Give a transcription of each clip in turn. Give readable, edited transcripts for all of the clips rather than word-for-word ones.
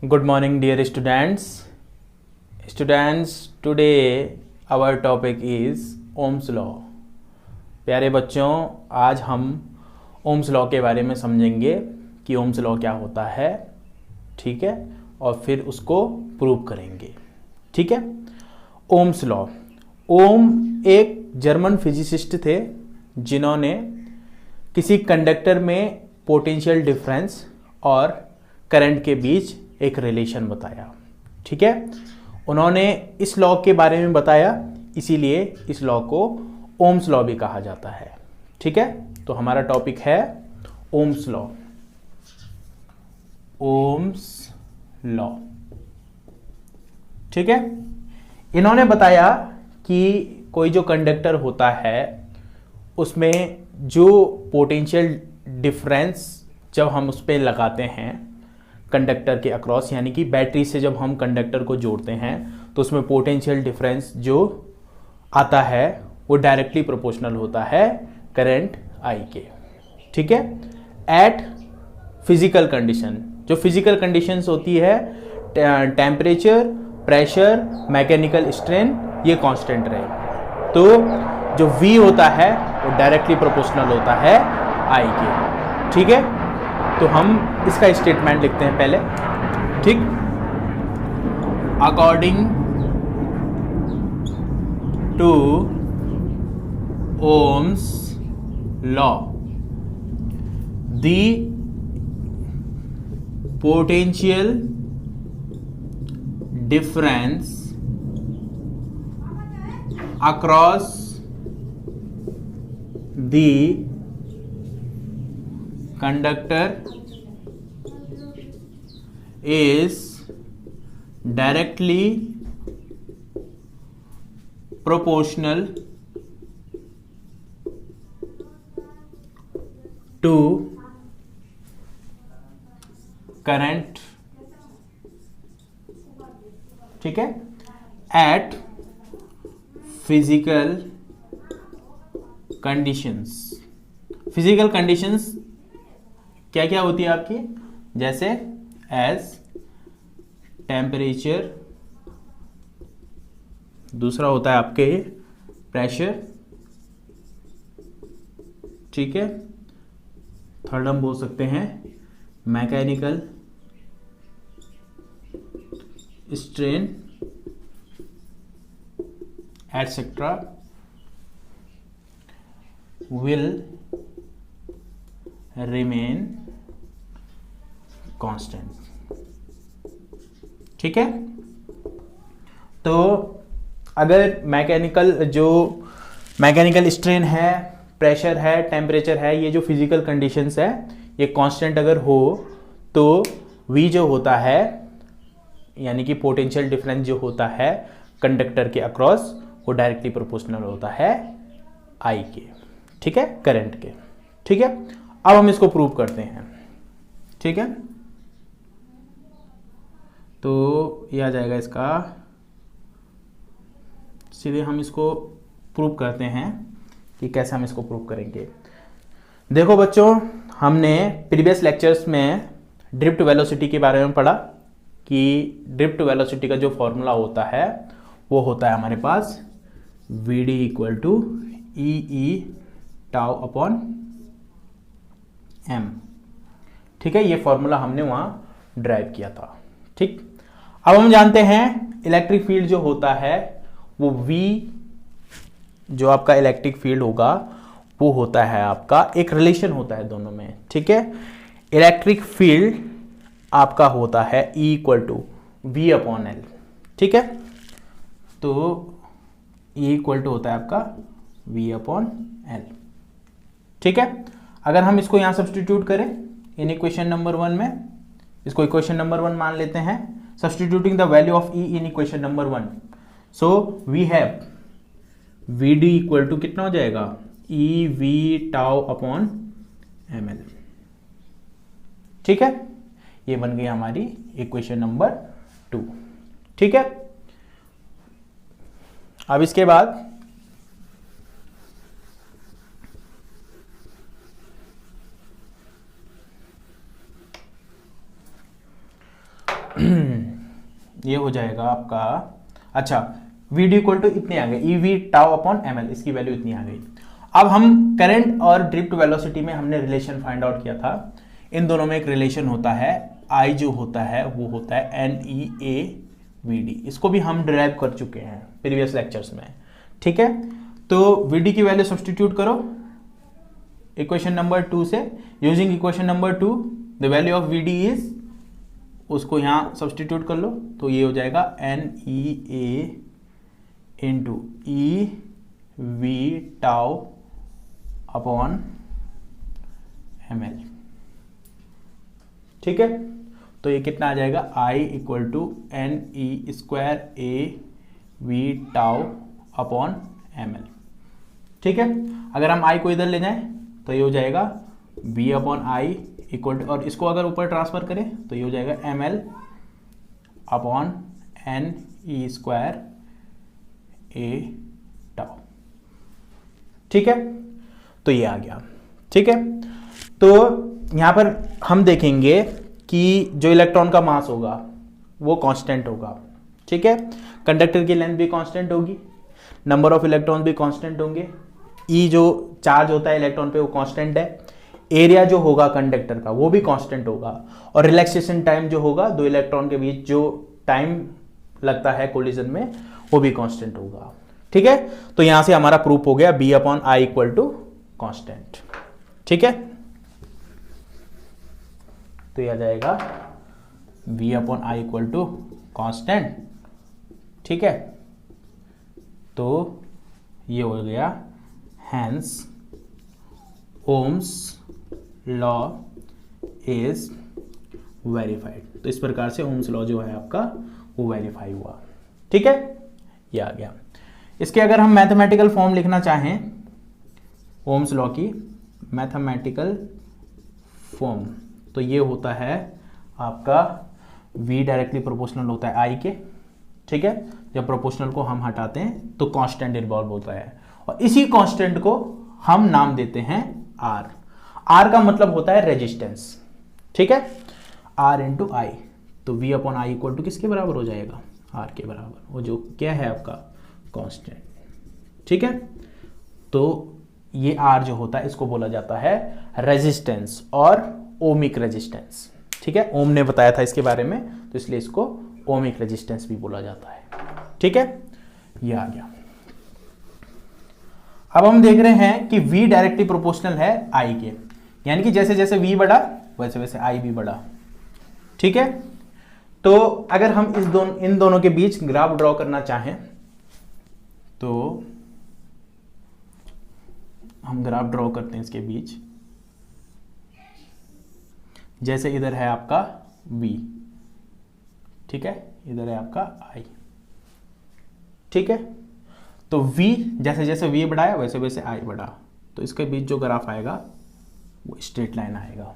Good morning, dear students. Students, today our topic is Ohm's Law. प्यारे बच्चों, आज हम ओम्स लॉ के बारे में समझेंगे कि ओम्स लॉ क्या होता है, ठीक है, और फिर उसको प्रूव करेंगे, ठीक है। ओम्स लॉ, ओम एक जर्मन फिजिसिस्ट थे जिन्होंने किसी कंडक्टर में पोटेंशियल डिफरेंस और करंट के बीच एक रिलेशन बताया, ठीक है। उन्होंने इस लॉ के बारे में बताया, इसीलिए इस लॉ को ओम्स लॉ भी कहा जाता है, ठीक है। तो हमारा टॉपिक है ओम्स लॉ। ओम्स लॉ, ठीक है। इन्होंने बताया कि कोई जो कंडक्टर होता है उसमें जो पोटेंशियल डिफरेंस जब हम उस पर लगाते हैं कंडक्टर के अक्रॉस, यानी कि बैटरी से जब हम कंडक्टर को जोड़ते हैं तो उसमें पोटेंशियल डिफरेंस जो आता है वो डायरेक्टली प्रोपोर्शनल होता है करंट आई के, ठीक है। एट फिजिकल कंडीशन, जो फिजिकल कंडीशंस होती है, टेम्परेचर, प्रेशर, मैकेनिकल स्ट्रेन, ये कांस्टेंट रहे तो जो V होता है वो डायरेक्टली प्रोपोर्शनल होता है I के, ठीक है। तो हम इसका स्टेटमेंट लिखते हैं पहले, ठीक। According to Ohm's law the potential difference across the conductor is directly proportional to current, ठीक है, at physical conditions. Physical conditions क्या क्या होती है आपकी, जैसे एज टेम्परेचर, दूसरा होता है आपके प्रेशर, ठीक है, थर्ड हम बोल सकते हैं mechanical strain etc. will remain constant, ठीक है। तो अगर मैकेनिकल स्ट्रेन है, प्रेशर है, टेम्परेचर है, ये जो फिजिकल कंडीशंस है ये कांस्टेंट अगर हो तो V जो होता है यानी कि पोटेंशियल डिफरेंस जो होता है कंडक्टर के अक्रॉस वो डायरेक्टली प्रोपोर्शनल होता है आई के, ठीक है, करंट के, ठीक है। अब हम इसको प्रूव करते हैं, ठीक है। तो ये आ जाएगा इसका, सीधे हम इसको प्रूव करते हैं कि कैसे हम इसको प्रूव करेंगे। देखो बच्चों, हमने प्रीवियस लेक्चर्स में ड्रिफ्ट वेलोसिटी के बारे में पढ़ा कि ड्रिफ्ट वेलोसिटी का जो फॉर्मूला होता है वो होता है हमारे पास Vd equal to e tau upon m, ठीक है। ये फॉर्मूला हमने वहां ड्राइव किया था, ठीक। अब हम जानते हैं इलेक्ट्रिक फील्ड जो होता है वो V, जो आपका इलेक्ट्रिक फील्ड होगा वो होता है आपका, एक रिलेशन होता है दोनों में, ठीक है। इलेक्ट्रिक फील्ड आपका होता है E equal to V upon L, ठीक है। तो E इक्वल टू होता है आपका V अपॉन L, ठीक है। अगर हम इसको यहां सब्सटीट्यूट करें इन इक्वेशन नंबर 1 में, इसको इक्वेशन नंबर 1 मान लेते हैं, substituting the value of E in equation number 1, so we have Vd equal to कितना हो जाएगा, e we tau upon ml, ठीक है। ये बन गई हमारी इक्वेशन नंबर 2, ठीक है। अब इसके बाद ये हो जाएगा आपका, अच्छा वी डी इक्वल टू इतनी आ गई, e we tau upon M l, इसकी वैल्यू इतनी आ गई। अब हम करंट और ड्रिफ्ट वेलोसिटी में हमने रिलेशन फाइंड आउट किया था, इन दोनों में एक रिलेशन होता है, आई जो होता है वो होता है n E A v d, इसको भी हम डिराइव कर चुके हैं प्रीवियस लेक्चर्स में, ठीक है। तो वी डी की वैल्यू सब्सटीट्यूट करो इक्वेशन नंबर 2 से, using equation number 2 the value of V D is, उसको यहाँ सब्सटीट्यूट कर लो, तो ये हो जाएगा N E A into E we tau upon M L, ठीक है। तो ये कितना आ जाएगा, I equal to N E square A V tau upon M L, ठीक है। अगर हम I को इधर ले जाएं तो ये हो जाएगा V upon I equal to, और इसको अगर ऊपर ट्रांसफर करें तो ये हो जाएगा M L upon N E square A tau, ठीक है। तो ये आ गया, ठीक है। तो यहां पर हम देखेंगे कि जो इलेक्ट्रॉन का मास होगा वो कांस्टेंट होगा, ठीक है। कंडक्टर की लेंथ भी कांस्टेंट होगी, नंबर ऑफ इलेक्ट्रॉन भी कांस्टेंट होंगे, ई जो चार्ज होता है इलेक्ट्रॉन पे वो कांस्टेंट है, एरिया जो होगा कंडक्टर का वो भी कांस्टेंट होगा, और रिलैक्सेशन टाइम जो होगा दो इलेक्ट्रॉन के बीच जो टाइम लगता है कोलिजन में वो भी कांस्टेंट होगा, ठीक है। तो यहां से हमारा प्रूफ हो गया B upon I equal to constant, ठीक है। तो यह आ जाएगा v upon I equal to constant, ठीक है। तो ये हो गया hence Ohm's law is verified. तो इस प्रकार से ओम्स लॉ जो है आपका वो वेरीफाई हुआ, ठीक है। ये आ गया। इसके अगर हम मैथमेटिकल फॉर्म लिखना चाहें ओम्स लॉ की मैथमेटिकल फॉर्म, तो ये होता है आपका v डायरेक्टली प्रोपोर्शनल होता है I के, ठीक है। जब प्रोपोर्शनल को हम हटाते हैं तो कांस्टेंट इन्वॉल्व होता है, और इसी कांस्टेंट को हम नाम देते हैं R। R का मतलब होता है रेजिस्टेंस, ठीक है, R इंटू आई। तो v upon I equal to किसके बराबर हो जाएगा, R के बराबर, वो जो क्या है आपका कांस्टेंट, ठीक है। तो ये R जो होता है इसको बोला जाता है रेजिस्टेंस और ओमिक रेजिस्टेंस, ठीक है। ओम ने बताया था इसके बारे में, तो इसलिए इसको ओमिक रेजिस्टेंस भी बोला जाता है, ठीक है। ये आ गया। अब हम देख रहे हैं कि V डायरेक्टली प्रोपोर्शनल है I के, यानी कि जैसे जैसे V बढ़ा वैसे वैसे I भी बढ़ा, ठीक है। तो अगर हम इन दोनों के बीच ग्राफ ड्रॉ करना चाहें तो हम ग्राफ ड्रॉ करते हैं इसके बीच, जैसे इधर है आपका V, ठीक है, इधर है आपका I, ठीक है। तो V जैसे जैसे V बढ़ाया वैसे वैसे I बढ़ा, तो इसके बीच जो ग्राफ आएगा वो स्ट्रेट लाइन आएगा,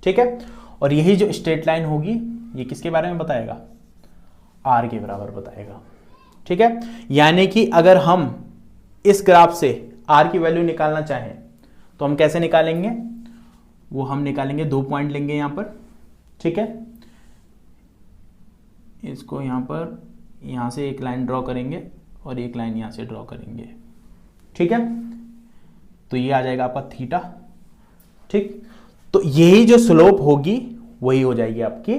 ठीक है। और यही जो स्ट्रेट लाइन होगी ये किसके बारे में बताएगा, R के बराबर बताएगा, ठीक है। यानी कि अगर हम इस ग्राफ से R की वैल्यू निकालना चाहें तो हम कैसे निकालेंगे, वो हम निकालेंगे, 2 पॉइंट लेंगे यहां पर, ठीक है। इसको यहां पर, यहां से एक लाइन ड्रॉ करेंगे और एक लाइन यहां से ड्रॉ करेंगे, ठीक है। तो ये आ जाएगा आपका थीटा, ठीक। तो यही जो स्लोप होगी वही हो जाएगी आपकी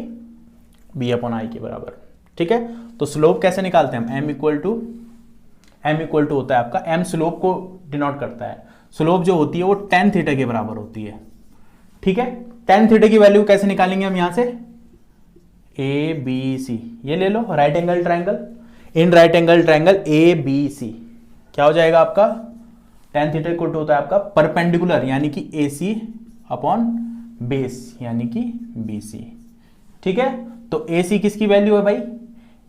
बी अपॉन आई के बराबर, ठीक है। तो स्लोप कैसे निकालते हैं हम, एम इक्वल टू होता है आपका, एम स्लोप को डिनोट करता है, स्लोप जो होती है वो tan थीटा के बराबर होती है, ठीक है। tan थीटा की वैल्यू कैसे निकालेंगे हम, यहां से ए बी सी, ये ले लो right angle triangle, in right angle triangle A B C क्या हो जाएगा आपका, tan थीटा इक्वल टू होता है आपका परपेंडिकुलर यानी कि ए सी अपॉन बेस यानी कि बी सी, ठीक है। तो ए सी किसकी वैल्यू है भाई,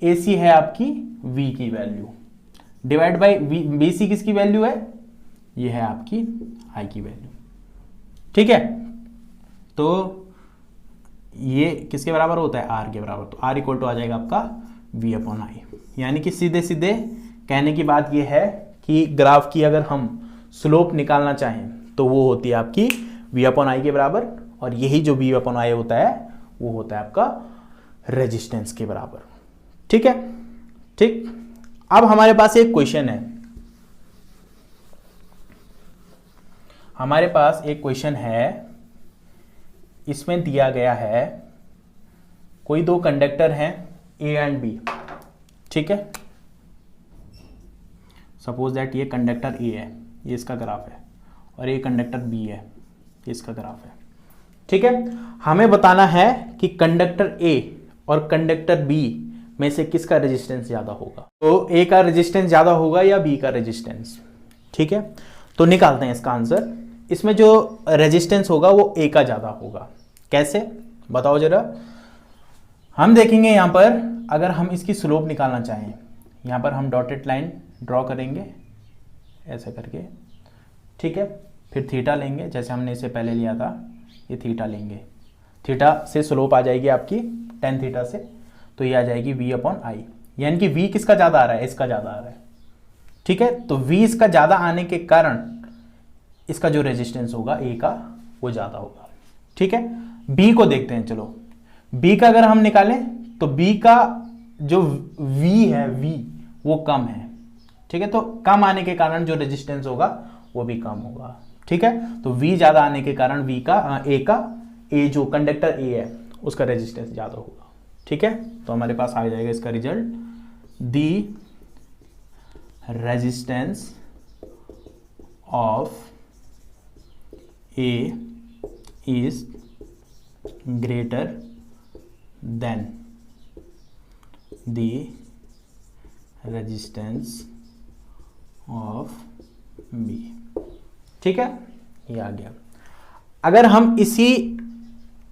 ए सी है आपकी v की value, divide by B C किसकी वैल्यू है, ये है आपकी i की वैल्यू, ठीक है। तो ये किसके बराबर होता है, r के बराबर, तो r इक्वल टू आ जाएगा आपका v अपॉन आई। यानी कि सीधे सीधे कहने की बात यह है कि ग्राफ की अगर हम स्लोप निकालना चाहें तो वो होती है आपकी v अपॉन आई के बराबर, और यही जो v अपॉन आई होता है वो होता है आपका रेजिस्टेंस के बराबर। ठीक है, ठीक। अब हमारे पास एक क्वेश्चन है, हमारे पास एक क्वेश्चन है, इसमें दिया गया है कोई दो कंडक्टर हैं ए एंड बी। ठीक है, सपोज दैट ये कंडक्टर ए है, ये इसका ग्राफ है, और ये कंडक्टर बी है, ये इसका ग्राफ है। ठीक है, हमें बताना है कि कंडक्टर ए और कंडक्टर बी में से किसका रेजिस्टेंस ज्यादा होगा। तो ए का रेजिस्टेंस ज्यादा होगा या बी का रेजिस्टेंस। ठीक है, तो निकालते हैं इसका आंसर। इसमें जो रेजिस्टेंस होगा वो ए का ज्यादा होगा। कैसे, बताओ जरा। हम देखेंगे यहां पर, अगर हम इसकी स्लोप निकालना चाहें, यहां पर हम डॉटेड लाइन ड्रॉ करेंगे ऐसे करके। ठीक है, फिर थीटा लेंगे, जैसे हमने इसे पहले लिया था, ये थीटा लेंगे। थीटा से स्लोप आ जाएगी आपकी tan थीटा से, तो ये आ जाएगी v/i, यानी कि v किसका ज्यादा आ रहा है, इसका ज्यादा आ रहा है। ठीक है, तो v इसका ज्यादा आने के कारण इसका जो रेजिस्टेंस होगा a का वो ज्यादा होगा। ठीक है, b को देखते हैं। चलो b का अगर हम निकालें तो b का जो v है, v वो कम है। ठीक है, तो कम आने के कारण जो रेजिस्टेंस होगा वो भी कम होगा। ठीक है, तो v ज्यादा आने के कारण a जो कंडक्टर a है उसका रेजिस्टेंस ज्यादा होगा। ठीक है, तो हमारे पास आ जाएगा इसका result, the resistance of a is greater than the resistance of B। ठीक है, ये आ गया। अगर हम इसी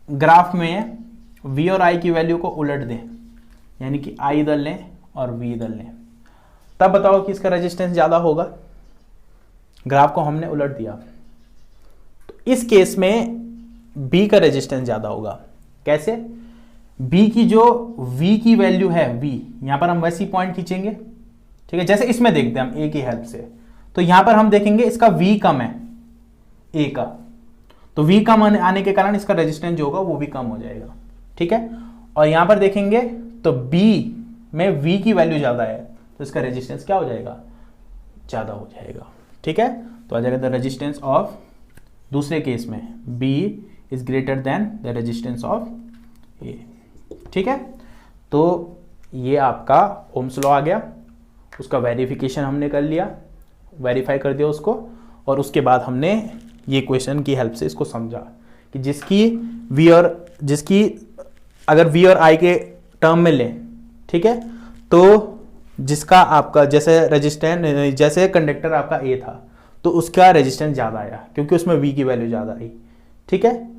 ग्राफ में V और I की वैल्यू को उलट दें, यानी कि I इधर लें और V इधर लें, तब बताओ कि इसका रेजिस्टेंस ज्यादा होगा। ग्राफ को हमने उलट दिया, तो इस केस में B का रेजिस्टेंस ज्यादा होगा। कैसे, B की जो V की वैल्यू है, V यहां पर हम वैसी पॉइंट खींचेंगे। ठीक है, जैसे इसमें देखते हैं हम A की हेल्प से, तो यहां पर हम देखेंगे इसका V कम है A का, तो V कम आने के कारण इसका रेजिस्टेंस जो होगा वो भी कम हो जाएगा। ठीक है, और यहां पर देखेंगे तो B में V की वैल्यू ज्यादा है, तो इसका रेजिस्टेंस क्या हो जाएगा, ज्यादा हो जाएगा। ठीक है, तो आ जाएगा द रेजिस्टेंस ऑफ, दूसरे केस में B is greater than the resistance of A। ठीक है, तो ये आपका ओम्स लॉ आ गया, उसका वेरिफिकेशन हमने कर लिया, वेरीफाई कर दिया उसको, और उसके बाद हमने ये क्वेश्चन की हेल्प से इसको समझा कि जिसकी अगर V और I के टर्म में लें, ठीक है, तो जिसका आपका जैसे रेजिस्टेंस, जैसे कंडक्टर आपका A था तो उसका रेजिस्टेंस ज़्यादा आया क्योंकि उसमें V की वैल्यू ज़्यादा आई। ठीक है,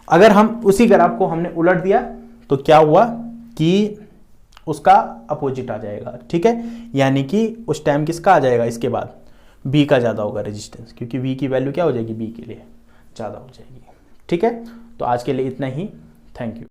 अगर हम उसी ग्राफ को हमने उलट दिया तो क्या हुआ कि उसका अपोजिट आ जाएगा। ठीक है, यानी कि उस टाइम किसका आ जाएगा, इसके बाद B का ज़्यादा होगा रेजिस्टेंस, क्योंकि V की वैल्यू क्या हो जाएगी, B के लिए ज़्यादा हो जाएगी। ठीक है, तो आज के लिए इतना ही, थैंक यू।